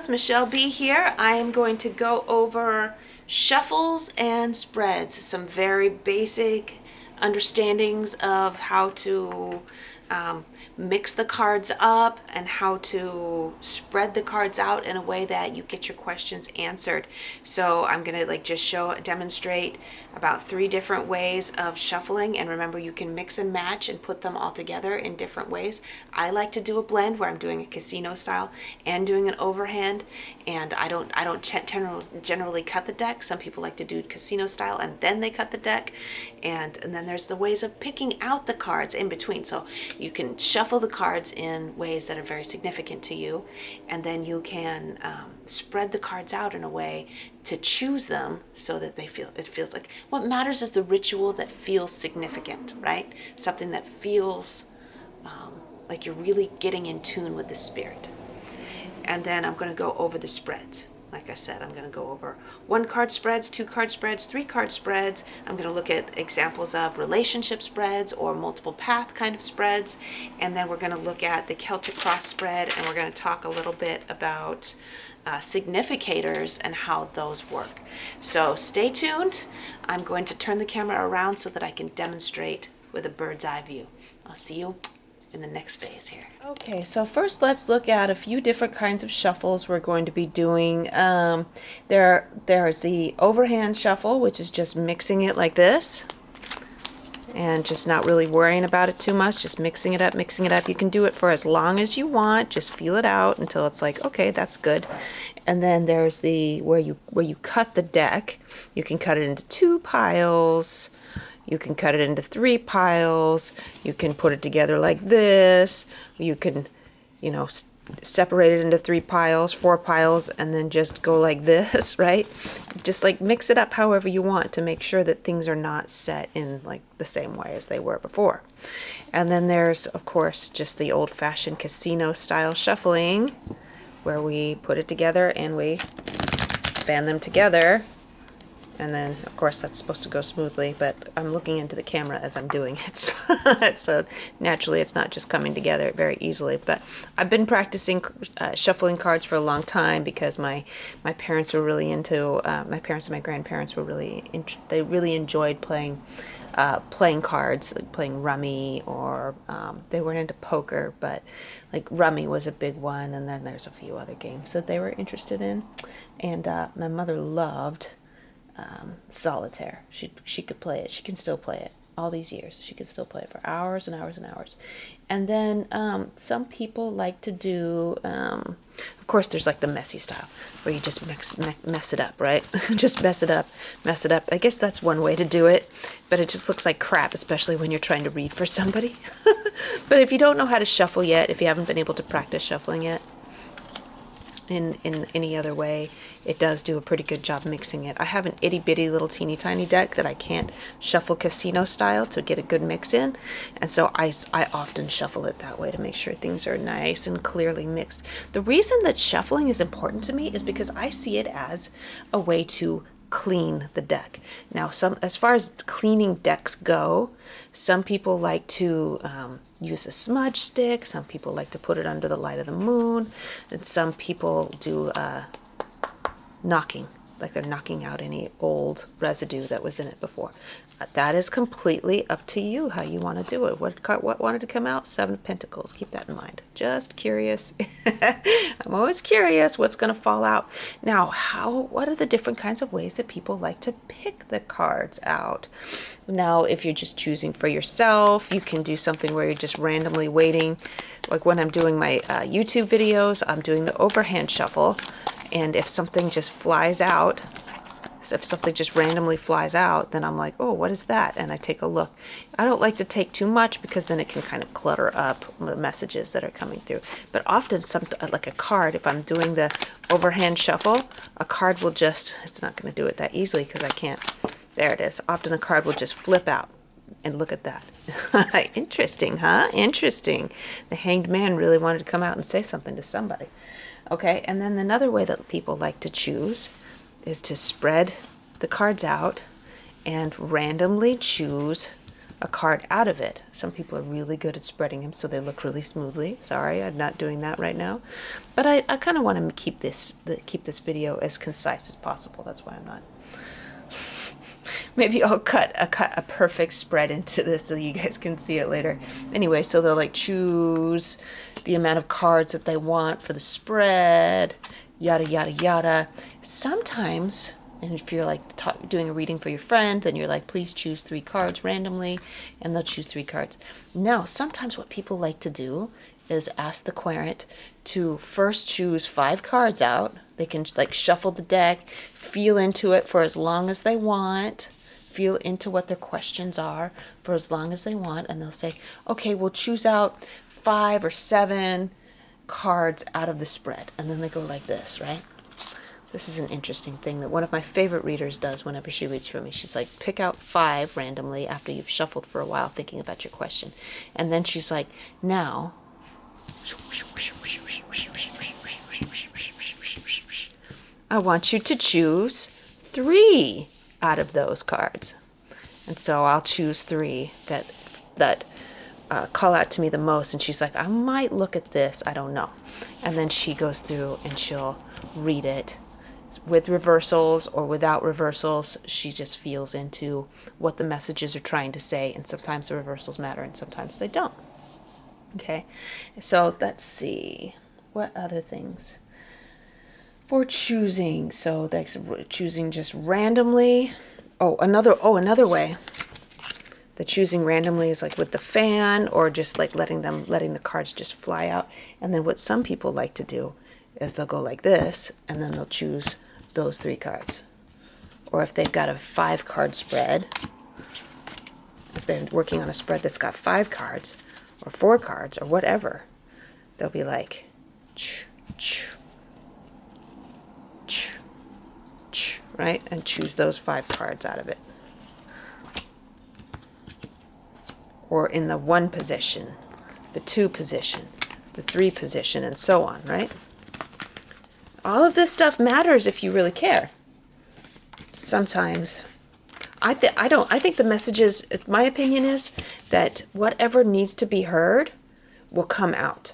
friends, Michelle B here. I am going to go over shuffles and spreads, some very basic understandings of how to mix the cards up and how to spread the cards out in a way that you get your questions answered. So I'm gonna just demonstrate about 3 different ways of shuffling, and remember, you can mix and match and put them all together in different ways. I like to do a blend where I'm doing a casino style and doing an overhand, and I don't generally cut the deck. Some people like to do casino style and then they cut the deck, and then there's the ways of picking out the cards in between. So you can shuffle the cards in ways that are very significant to you, and then you can spread the cards out in a way to choose them so that it feels like what matters is the ritual that feels significant, right? Something that feels like you're really getting in tune with the spirit. And then I'm going to go over the spreads. Like I said, I'm going to go over 1-card spreads, 2-card spreads, 3-card spreads. I'm going to look at examples of relationship spreads or multiple path kind of spreads. And then we're going to look at the Celtic cross spread, and we're going to talk a little bit about significators and how those work. So stay tuned. I'm going to turn the camera around so that I can demonstrate with a bird's eye view. I'll see you in the next phase here. Okay, so first let's look at a few different kinds of shuffles we're going to be doing. There's the overhand shuffle, which is just mixing it like this and just not really worrying about it too much, just mixing it up, mixing it up. You can do it for as long as you want, just feel it out until it's like, okay, that's good. And then there's the where you cut the deck. You can cut it into 2 piles. You can cut it into 3 piles. You can put it together like this. You can, separate it into 3 piles, 4 piles, and then just go like this, right? Just like mix it up however you want to make sure that things are not set in like the same way as they were before. And then there's, of course, just the old-fashioned casino style shuffling where we put it together and we span them together. And then, of course, that's supposed to go smoothly, but I'm looking into the camera as I'm doing it. So naturally, it's not just coming together very easily. But I've been practicing shuffling cards for a long time because my parents were really into, my parents and my grandparents were they really enjoyed playing cards, like playing rummy, or they weren't into poker, but like rummy was a big one. And then there's a few other games that they were interested in. And my mother loved solitaire. She could play it. She can still play it all these years. She could still play it for hours and hours and hours. And then some people like to do, of course, there's like the messy style where you just mess it up, right? Just mess it up. I guess that's one way to do it, but it just looks like crap, especially when you're trying to read for somebody. But if you don't know how to shuffle yet, if you haven't been able to practice shuffling yet, in any other way, it does do a pretty good job mixing it. I have an itty bitty little teeny tiny deck that I can't shuffle casino style to get a good mix in, and so I often shuffle it that way to make sure things are nice and clearly mixed. The reason that shuffling is important to me is because I see it as a way to clean the deck. Now, as far as cleaning decks go, some people like to use a smudge stick. Some people like to put it under the light of the moon, and some people do knocking, like they're knocking out any old residue that was in it before. That is completely up to you how you want to do it. What wanted to come out? 7 of Pentacles. Keep that in mind. Just curious. I'm always curious what's going to fall out. Now, what are the different kinds of ways that people like to pick the cards out? Now, if you're just choosing for yourself, you can do something where you're just randomly waiting. Like when I'm doing my YouTube videos, I'm doing the overhand shuffle. And if something just flies out, so if something just randomly flies out, then I'm like, oh, what is that? And I take a look. I don't like to take too much because then it can kind of clutter up the messages that are coming through. But often, like a card, if I'm doing the overhand shuffle, a card will just, it's not going to do it that easily because I can't. There it is. Often a card will just flip out. And look at that. Interesting, huh? Interesting. The Hanged Man really wanted to come out and say something to somebody. Okay, and then another way that people like to choose is to spread the cards out and randomly choose a card out of it. Some people are really good at spreading them so they look really smoothly. Sorry, I'm not doing that right now. But I kind of want to keep this video as concise as possible. That's why I'm not. Maybe I'll cut a perfect spread into this so you guys can see it later. Anyway, so they'll like choose the amount of cards that they want for the spread, yada, yada, yada. Sometimes, and if you're like doing a reading for your friend, then you're like, please choose 3 cards randomly, and they'll choose 3 cards. Now, sometimes what people like to do is ask the querent to first choose 5 cards out. They can like shuffle the deck, feel into it for as long as they want, feel into what their questions are for as long as they want, and they'll say, okay, we'll choose out 5 or 7 cards out of the spread. And then they go like this, right? This is an interesting thing that one of my favorite readers does whenever she reads for me. She's like, pick out 5 randomly after you've shuffled for a while thinking about your question. And then she's like, now, I want you to choose 3 out of those cards. And so I'll choose 3 that call out to me the most. And she's like, I might look at this. I don't know. And then she goes through and she'll read it with reversals or without reversals. She just feels into what the messages are trying to say. And sometimes the reversals matter and sometimes they don't. Okay. So let's see. What other things? For choosing, so that's choosing just randomly. Another way. The choosing randomly is like with the fan, or just like letting the cards just fly out. And then what some people like to do is they'll go like this, and then they'll choose those 3 cards. Or if they've got a 5-card spread, if they're working on a spread that's got 5 cards or 4 cards or whatever, they'll be like, right? And choose those 5 cards out of it. Or in the 1 position, the 2 position, the 3 position, and so on, right? All of this stuff matters if you really care. Sometimes, I think the messages, my opinion is that whatever needs to be heard will come out.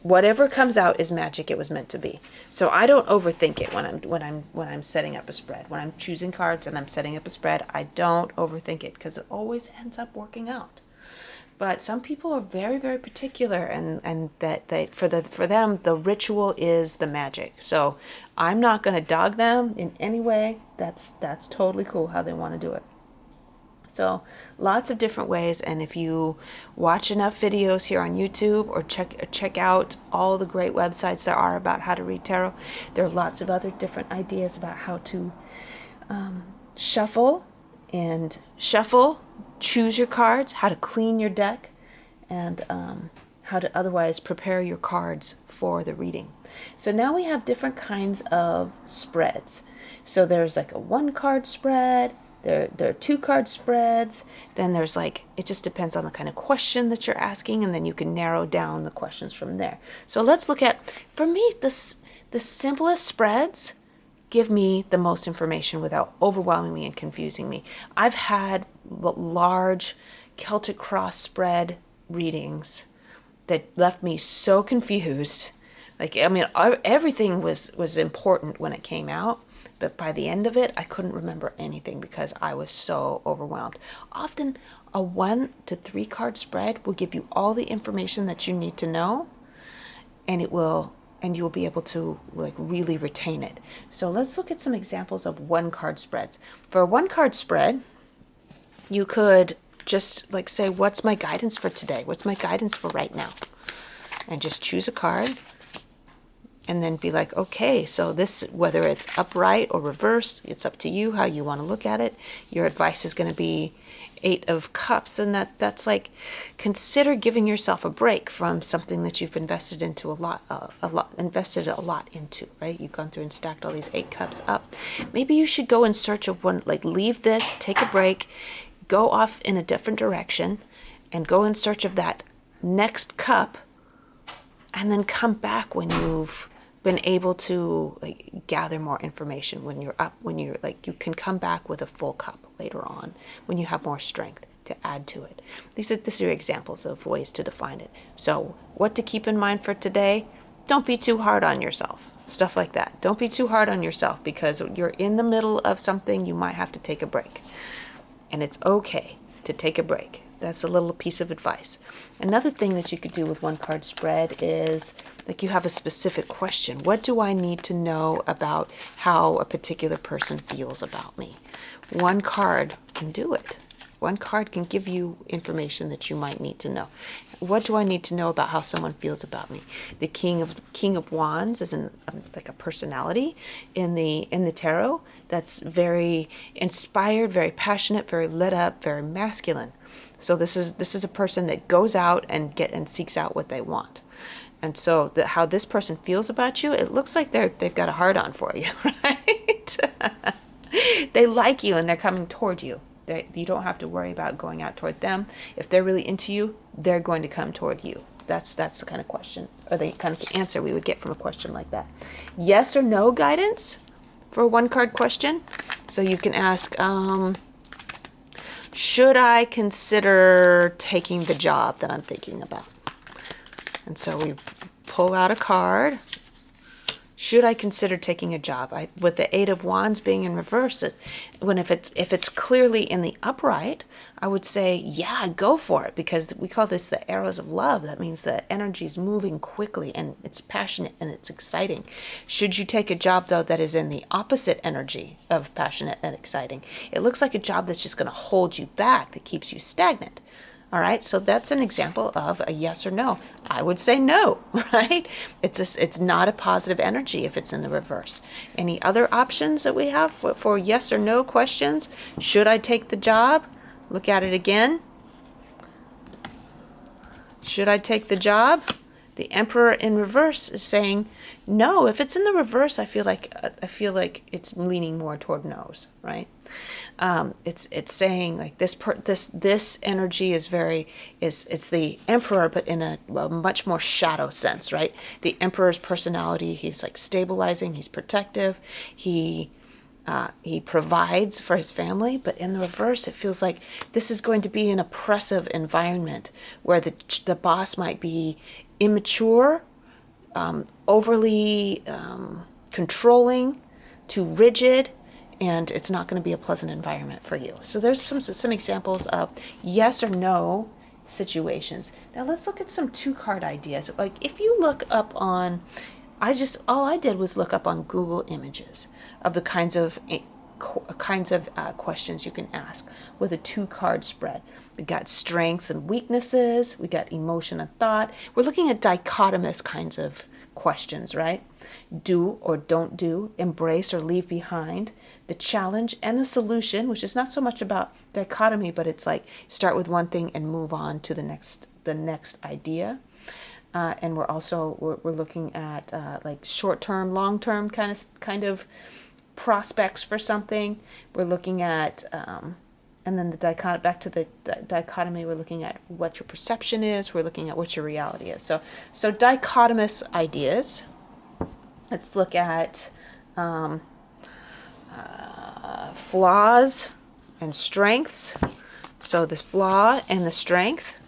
Whatever comes out is magic. It was meant to be. So I don't overthink it when I'm setting up a spread. When I'm choosing cards and I'm setting up a spread, I don't overthink it because it always ends up working out. But some people are very, very particular, and that for them the ritual is the magic. So I'm not going to dog them in any way. That's totally cool how they want to do it. So lots of different ways, and if you watch enough videos here on YouTube or check out all the great websites there are about how to read tarot, there are lots of other different ideas about how to shuffle, choose your cards, how to clean your deck, and how to otherwise prepare your cards for the reading. So now we have different kinds of spreads. So there's like a 1-card spread. There are 2-card spreads. Then there's like, it just depends on the kind of question that you're asking, and then you can narrow down the questions from there. So let's look at, for me, the simplest spreads give me the most information without overwhelming me and confusing me. I've had large Celtic cross spread readings that left me so confused. Like, I mean, everything was important when it came out. But by the end of it, I couldn't remember anything because I was so overwhelmed. Often a 1 to 3 card spread will give you all the information that you need to know, and you'll be able to like really retain it. So let's look at some examples of 1-card spreads. For a 1-card spread, you could just like say, what's my guidance for today? What's my guidance for right now? And just choose a card. And then be like, okay, so this, whether it's upright or reversed, it's up to you how you want to look at it. Your advice is going to be 8 of Cups, and that's like, consider giving yourself a break from something that you've invested into invested a lot into, right? You've gone through and stacked all these 8 cups up. Maybe you should go in search of one, like leave this, take a break, go off in a different direction, and go in search of that next cup, and then come back when you've been able to like gather more information, when you're up, when you're like, you can come back with a full cup later on when you have more strength. to add to it. These are examples of ways to define it. So what to keep in mind for today? Don't be too hard on yourself. Stuff like that. Don't be too hard on yourself, because you're in the middle of something. You might have to take a break. And it's okay to take a break. That's a little piece of advice. Another thing that you could do with one card spread is, like, you have a specific question. What do I need to know about how a particular person feels about me? One card can do it. One card can give you information that you might need to know. What do I need to know about how someone feels about me? The King of Wands is like a personality in the tarot that's very inspired, very passionate, very lit up, very masculine. So this is a person that goes out and seeks out what they want. And so how this person feels about you, it looks like they've got a hard on for you, right? They like you and they're coming toward you. You don't have to worry about going out toward them. If they're really into you, they're going to come toward you. That's the kind of question, or the kind of answer we would get from a question like that. Yes or no guidance for a one card question. So you can ask, should I consider taking the job that I'm thinking about? And so we pull out a card. Should I consider taking a job? With the Eight of Wands being in reverse, if it's clearly in the upright, I would say, yeah, go for it, because we call this the arrows of love. That means the energy is moving quickly and it's passionate and it's exciting. Should you take a job, though, that is in the opposite energy of passionate and exciting? It looks like a job that's just going to hold you back, that keeps you stagnant. All right, so that's an example of a yes or no. I would say no, right? It's not a positive energy if it's in the reverse. Any other options that we have for yes or no questions? Should I take the job? Look at it again. Should I take the job? The Emperor in reverse is saying no. If it's in the reverse, I feel like it's leaning more toward no's, right? It's saying like this energy is it's the Emperor, but in a much more shadow sense, right? The Emperor's personality, he's like stabilizing, he's protective, he provides for his family, but in the reverse, it feels like this is going to be an oppressive environment where the boss might be immature, overly controlling, too rigid, and it's not going to be a pleasant environment for you. So there's some examples of yes or no situations. Now let's look at some two-card ideas. Like if you look up on, all I did was look up on Google Images of the kinds of questions you can ask with a two-card spread. We got strengths and weaknesses. We got emotion and thought. We're looking at dichotomous kinds of questions, right? Do or don't do, embrace or leave behind, the challenge and the solution, which is not so much about dichotomy, but it's like start with one thing and move on to the next idea. And we're looking at like short-term, long-term kind of prospects for something. We're looking at and then back to the dichotomy, we're looking at what your perception is, we're looking at what your reality is. So dichotomous ideas. Let's look at flaws and strengths. So the flaw and the strength.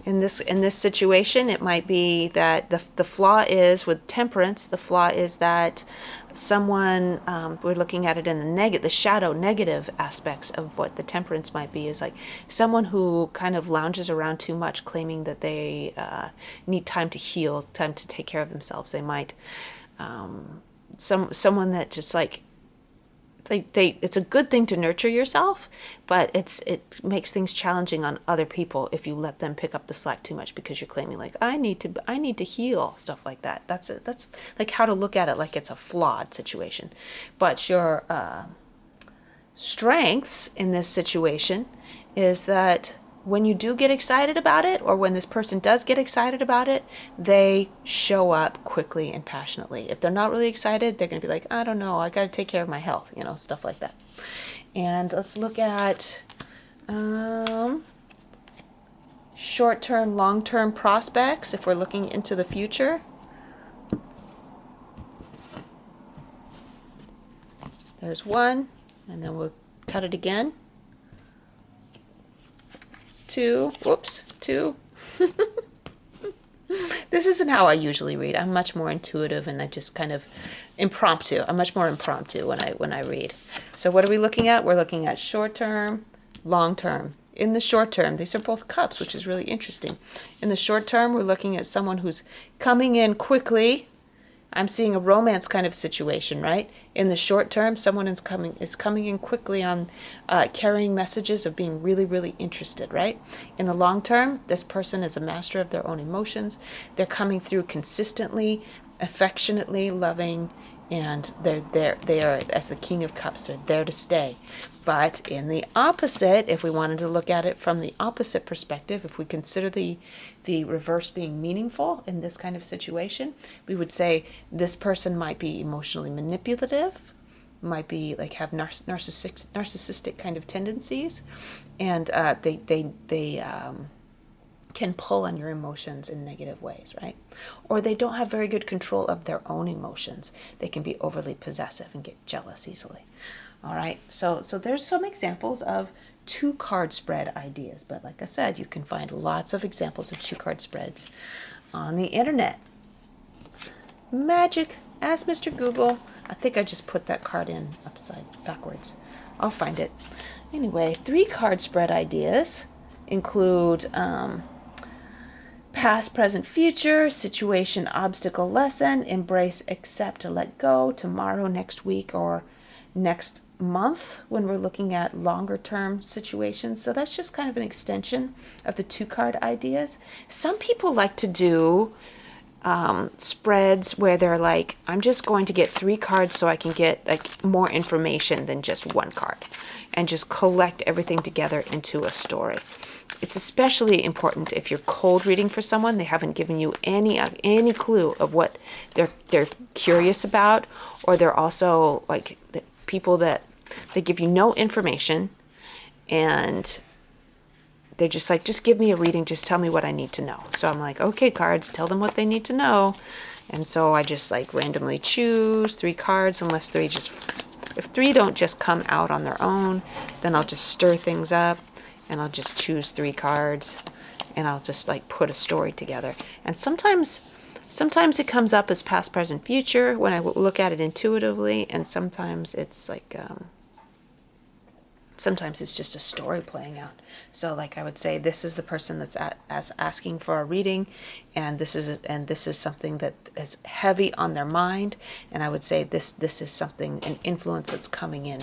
In this situation, it might be that the flaw is with temperance. The flaw is that someone, we're looking at it in the shadow negative aspects of what the temperance might be, is like someone who kind of lounges around too much, claiming that they need time to heal, time to take care of themselves. They might someone that just like it's a good thing to nurture yourself, but it makes things challenging on other people if you let them pick up the slack too much, because you're claiming like I need to heal, stuff like that. That's like how to look at it, like it's a flawed situation. But your strengths in this situation is that when you do get excited about it, or when this person does get excited about it, they show up quickly and passionately. If they're not really excited, they're going to be like, I don't know, I got to take care of my health, stuff like that. And let's look at short-term, long-term prospects if we're looking into the future. There's one, and then we'll cut it again. two, whoops, two. This isn't how I usually read. I'm much more intuitive and I just kind of impromptu. I'm much more impromptu when I read. So what are we looking at? We're looking at short term, long term. In the short term, these are both cups, which is really interesting. In the short term, we're looking at someone who's coming in quickly. I'm seeing a romance kind of situation, right? In the short term, someone is coming in quickly on carrying messages of being really, really interested, right? In the long term, this person is a master of their own emotions. They're coming through consistently, affectionately, loving, and they are, as the King of Cups, they're there to stay. But in the opposite, if we wanted to look at it from the opposite perspective, if we consider the reverse being meaningful in this kind of situation, we would say this person might be emotionally manipulative, might be like have narcissistic kind of tendencies, and they can pull on your emotions in negative ways, right? Or they don't have very good control of their own emotions. They can be overly possessive and get jealous easily. All right, so there's some examples of 2-card spread ideas, but like I said, you can find lots of examples of 2-card spreads on the internet. Magic, ask Mr. Google. I think I just put that card in backwards. I'll find it. Anyway, 3-card spread ideas include past, present, future, situation, obstacle, lesson, embrace, accept, or let go, tomorrow, next week, or next month when we're looking at longer term situations. So that's just kind of an extension of the 2-card ideas. Some people like to do spreads where they're like, I'm just going to get 3 cards so I can get like more information than just 1 card, and just collect everything together into a story. It's especially important if you're cold reading for someone. They haven't given you any clue of what they're curious about, or they're also like the people that they give you no information, and they're just like, just give me a reading, just tell me what I need to know. So I'm like, okay, cards, tell them what they need to know. And so I just like randomly choose 3 cards, unless if 3 don't just come out on their own, then I'll just stir things up. And I'll just choose 3 cards, and I'll just like put a story together. And sometimes it comes up as past, present, future when I look at it intuitively, and sometimes it's like sometimes it's just a story playing out. So like I would say, this is the person that's asking for a reading, and this is something that is heavy on their mind, and I would say this is something, an influence that's coming in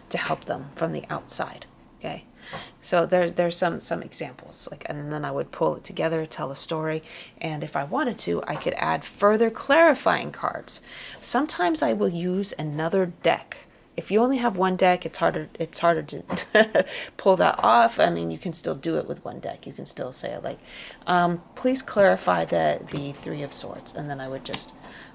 to help them from the outside. Okay. So there's some examples, like, and then I would pull it together, tell a story, and if I wanted to, I could add further clarifying cards. Sometimes I will use another deck. If you only have 1 deck, it's harder to pull that off. I mean, you can still do it with 1 deck. You can still say like, please clarify the 3 of Swords, and then I would just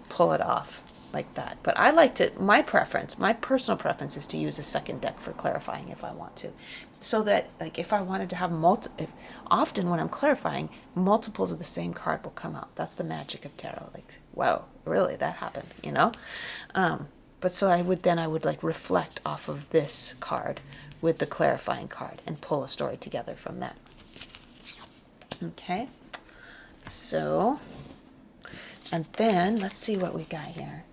pull it off like that. But I like to, my personal preference is to use a 2nd deck for clarifying if I want to. So that like if I wanted to have often when I'm clarifying, multiples of the same card will come out. That's the magic of tarot. Like, wow, really, that happened, you know? But so I would like reflect off of this card with the clarifying card and pull a story together from that. Okay. So, and then let's see what we got here.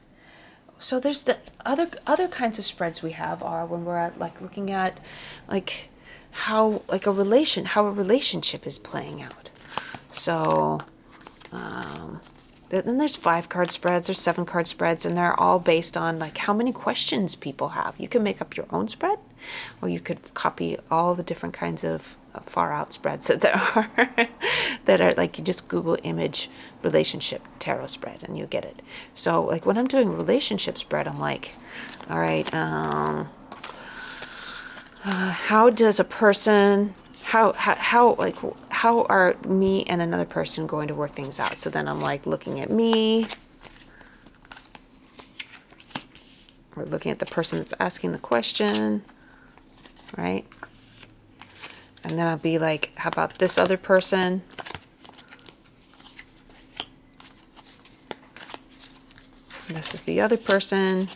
So there's the other kinds of spreads we have are when we're at like looking at like how a relationship is playing out. So then there's 5-card spreads or 7-card spreads, and they're all based on like how many questions people have. You can make up your own spread, or you could copy all the different kinds of far out spreads that there are that are like, you just Google image relationship tarot spread and you get it. So like when I'm doing a relationship spread, I'm like, all right, how does a person, how are me and another person going to work things out? So then I'm like looking at me, or looking at the person that's asking the question, right? And then I'll be like, how about this other person? And this is the other person.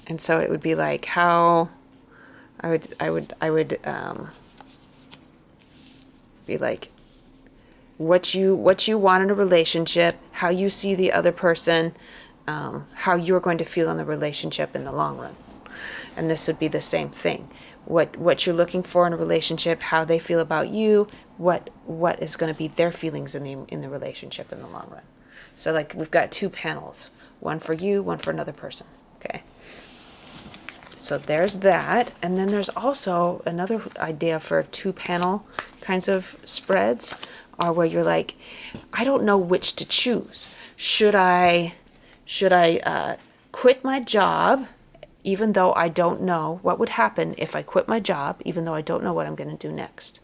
And so it would be like, how I would be like, what you want in a relationship, how you see the other person, how you're going to feel in the relationship in the long run. And this would be the same thing. What you're looking for in a relationship, how they feel about you, what is going to be their feelings in the relationship in the long run. So like we've got 2 panels, one for you, one for another person. Okay. So there's that. And then there's also another idea for 2 panel kinds of spreads, are where you're like, I don't know which to choose. Should I quit my job, even though I don't know what would happen if I quit my job, even though I don't know what I'm going to do next,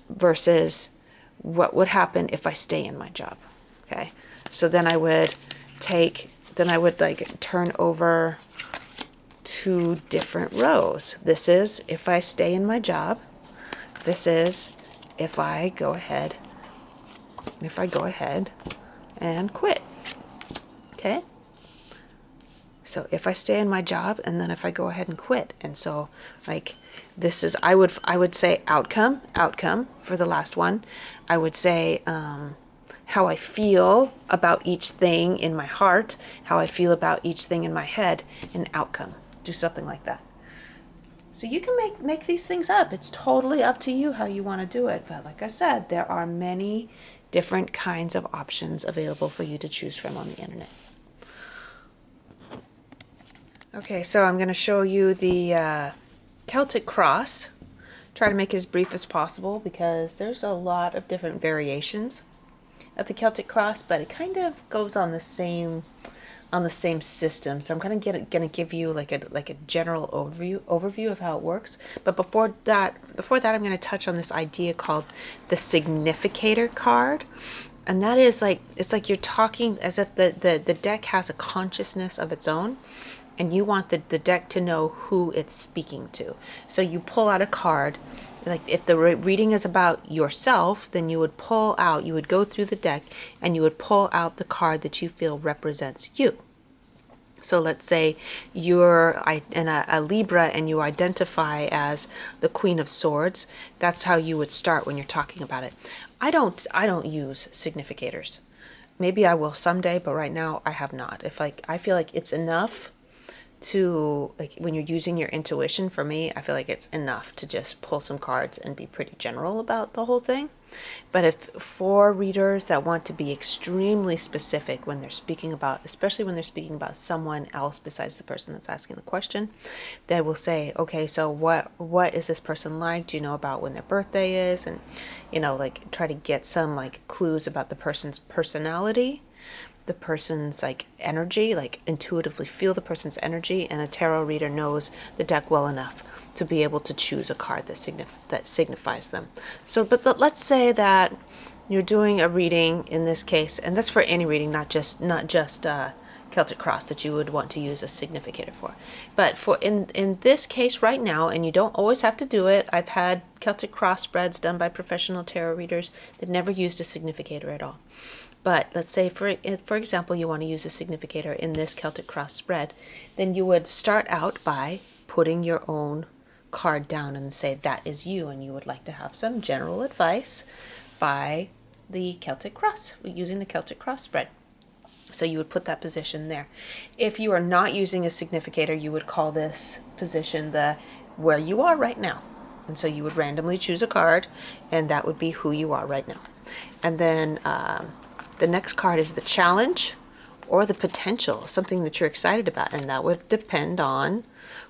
versus what would happen if I stay in my job. Okay. So then I would like turn over 2 different rows. This is if I stay in my job. This is if I go ahead and quit. Okay? So if I stay in my job, and then if I go ahead and quit. And so like this is, I would say outcome for the last one. I would say how I feel about each thing in my heart, how I feel about each thing in my head, and outcome. Do something like that. So you can make these things up. It's totally up to you how you want to do it. But like I said, there are many different kinds of options available for you to choose from on the internet. Okay, so I'm going to show you the Celtic cross. Try to make it as brief as possible because there's a lot of different variations of the Celtic cross, but it kind of goes on the same system. So I'm going to give you like a general overview of how it works. But before that, I'm going to touch on this idea called the significator card. And that is like, it's like you're talking as if the deck has a consciousness of its own, and you want the deck to know who it's speaking to. So you pull out a card. Like if the reading is about yourself, then you would go through the deck and you would pull out the card that you feel represents you. So let's say you're a Libra and you identify as the Queen of Swords. That's how you would start when you're talking about it. I don't use significators. Maybe I will someday, but right now I have not. I feel like it's enough to, like, when you're using your intuition, for me, I feel like it's enough to just pull some cards and be pretty general about the whole thing. But if for readers that want to be extremely specific when they're speaking about, especially when they're speaking about someone else besides the person that's asking the question, they will say, okay, so what is this person like? Do you know about when their birthday is? And, like try to get some like clues about the person's personality, the person's like energy, like intuitively feel the person's energy. And a tarot reader knows the deck well enough to be able to choose a card that signifies them. So, but let's say that you're doing a reading in this case, and that's for any reading, not just Celtic cross that you would want to use a significator for. But for in this case right now, and you don't always have to do it. I've had Celtic cross spreads done by professional tarot readers that never used a significator at all. But let's say, for example, you want to use a significator in this Celtic cross spread, then you would start out by putting your own card down and say that is you, and you would like to have some general advice by the Celtic cross, using the Celtic cross spread. So you would put that position there. If you are not using a significator, you would call this position the where you are right now. And so you would randomly choose a card, and that would be who you are right now. And then the next card is the challenge or the potential, something that you're excited about. And that would depend on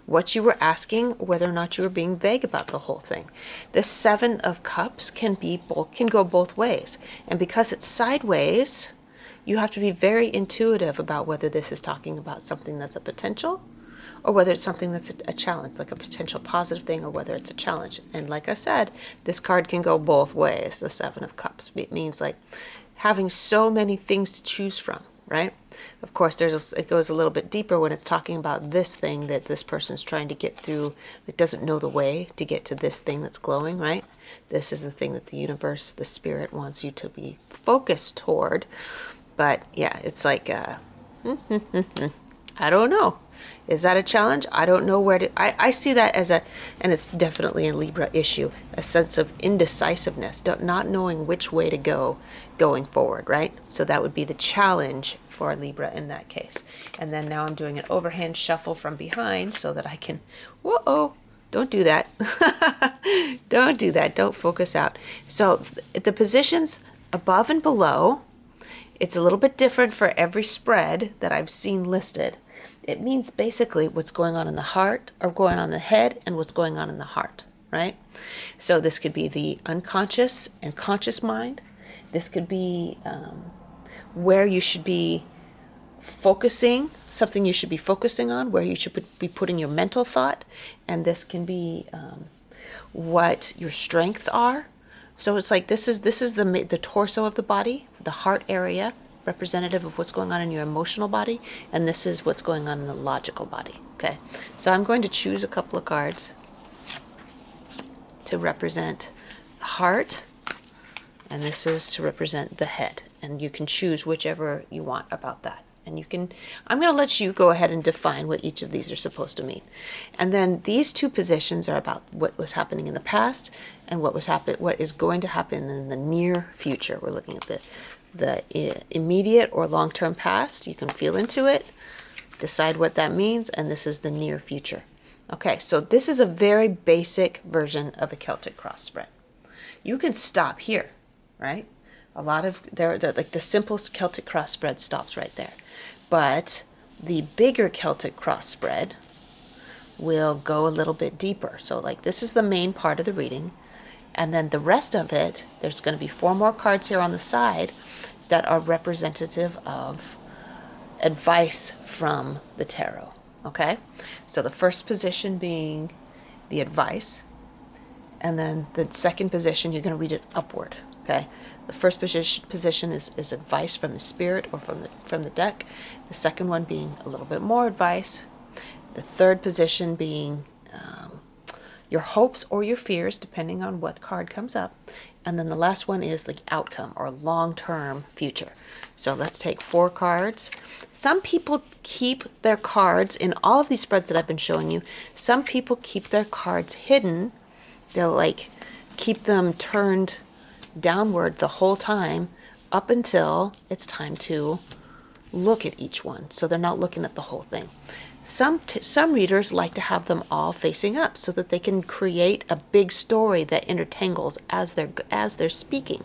what you were asking, whether or not you were being vague about the whole thing. The 7 of Cups can go both ways. And because it's sideways, you have to be very intuitive about whether this is talking about something that's a potential or whether it's something that's a challenge, like a potential positive thing, or whether it's a challenge. And like I said, this card can go both ways, the 7 of Cups. It means like having so many things to choose from, right? Of course, it goes a little bit deeper when it's talking about this thing that this person's trying to get through, that doesn't know the way to get to this thing that's glowing, right? This is the thing that the universe, the spirit wants you to be focused toward. But yeah, it's like, I don't know. Is that a challenge? I don't know where to. I see that as a, and it's definitely a Libra issue, a sense of indecisiveness, not knowing which way to go going forward, right? So that would be the challenge for Libra in that case. And then now I'm doing an overhand shuffle from behind so that I can, whoa, don't do that. Don't do that. Don't focus out. So the positions above and below, it's a little bit different for every spread that I've seen listed. It means basically what's going on in the heart or going on in the head and what's going on in the heart, right? So this could be the unconscious and conscious mind. This could be where you should be focusing, something you should be focusing on, where you should be putting your mental thought. And this can be what your strengths are. So it's like this is the torso of the body, the heart area, representative of what's going on in your emotional body, and this is what's going on in the logical body. Okay, so I'm going to choose a couple of cards to represent the heart, and this is to represent the head, and you can choose whichever you want about that. And you can, I'm going to let you go ahead and define what each of these are supposed to mean. And then these two positions are about what was happening in the past and what is going to happen in the near future. We're looking at the immediate or long-term past. You can feel into it, decide what that means, and this is the near future. Okay, so this is a very basic version of a Celtic cross spread. You can stop here, right? A lot of they're like the simplest Celtic cross spread stops right there. But the bigger Celtic cross spread will go a little bit deeper. So like this is the main part of the reading. And then the rest of it, there's going to be 4 more cards here on the side that are representative of advice from the tarot. Okay? So the first position being the advice. And then the second position, you're going to read it upward. Okay? The first position is advice from the spirit or from the deck. The second one being a little bit more advice. The third position being your hopes or your fears, depending on what card comes up. And then the last one is like outcome or long-term future. So let's take 4 cards. Some people keep their cards in all of these spreads that I've been showing you. Some people keep their cards hidden. They'll like keep them turned downward the whole time up until it's time to look at each one. So they're not looking at the whole thing. Some readers like to have them all facing up so that they can create a big story that intertangles as they're speaking.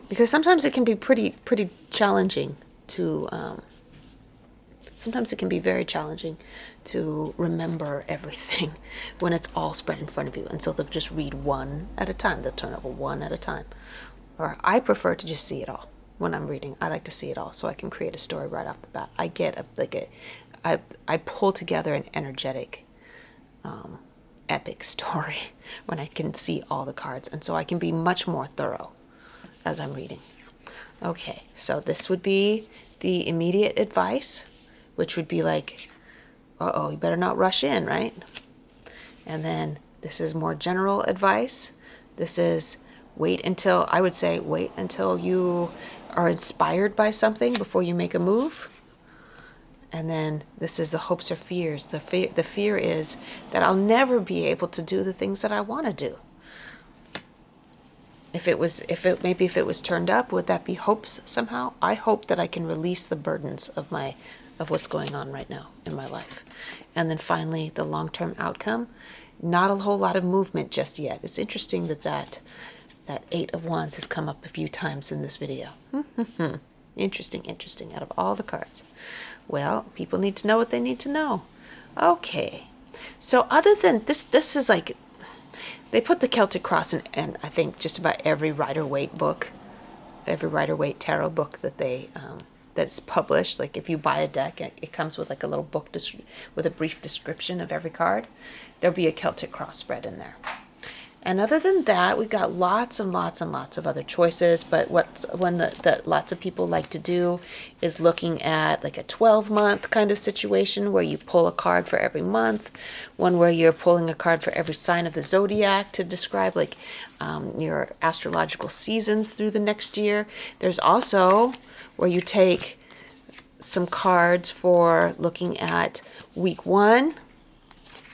Because sometimes it can be pretty challenging to sometimes it can be very challenging to remember everything when it's all spread in front of you. And so they'll just read one at a time. They'll turn over one at a time. Or I prefer to just see it all when I'm reading. I like to see it all so I can create a story right off the bat. I get I pull together an energetic, epic story when I can see all the cards. And so I can be much more thorough as I'm reading. Okay, so this would be the immediate advice, which would be like, uh-oh, you better not rush in, right? And then this is more general advice. This is I would say wait until you are inspired by something before you make a move. And then this is the hopes or fears. The fear is that I'll never be able to do the things that I want to do. If it was turned up, would that be hopes somehow? I hope that I can release the burdens of what's going on right now in my life. And then finally, the long-term outcome. Not a whole lot of movement just yet. It's interesting that 8 of Wands has come up a few times in this video. Interesting, out of all the cards. Well, people need to know what they need to know. Okay. So other than this is like, they put the Celtic Cross in I think just about every Rider-Waite book, every Rider-Waite tarot book that's published. Like if you buy a deck, it comes with like a little book with a brief description of every card. There'll be a Celtic Cross spread in there. And other than that, we've got lots and lots and lots of other choices. But one that lots of people like to do is looking at like a 12-month kind of situation where you pull a card for every month. One where you're pulling a card for every sign of the zodiac to describe like your astrological seasons through the next year. There's also where you take some cards for looking at week 1,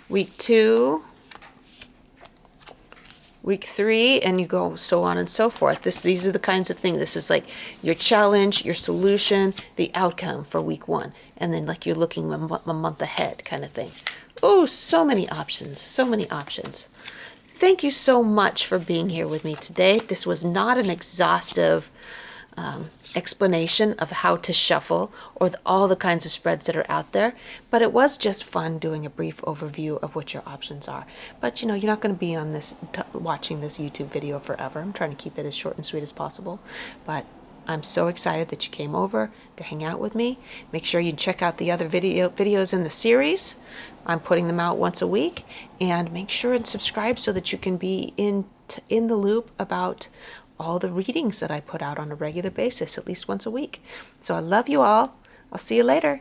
week 2, week 3, and you go so on and so forth. These are the kinds of things. This is like your challenge, your solution, the outcome for week 1, and then like you're looking a month ahead kind of thing. Oh, so many options, so many options. Thank you so much for being here with me today. This was not an exhaustive explanation of how to shuffle or all the kinds of spreads that are out there, but it was just fun doing a brief overview of what your options are. But you know, you're not going to be on this watching this YouTube video forever. I'm trying to keep it as short and sweet as possible, but I'm so excited that you came over to hang out with me. Make sure you check out the other videos in the series. I'm putting them out once a week, and make sure and subscribe so that you can be in the loop about all the readings that I put out on a regular basis, at least once a week. So I love you all. I'll see you later.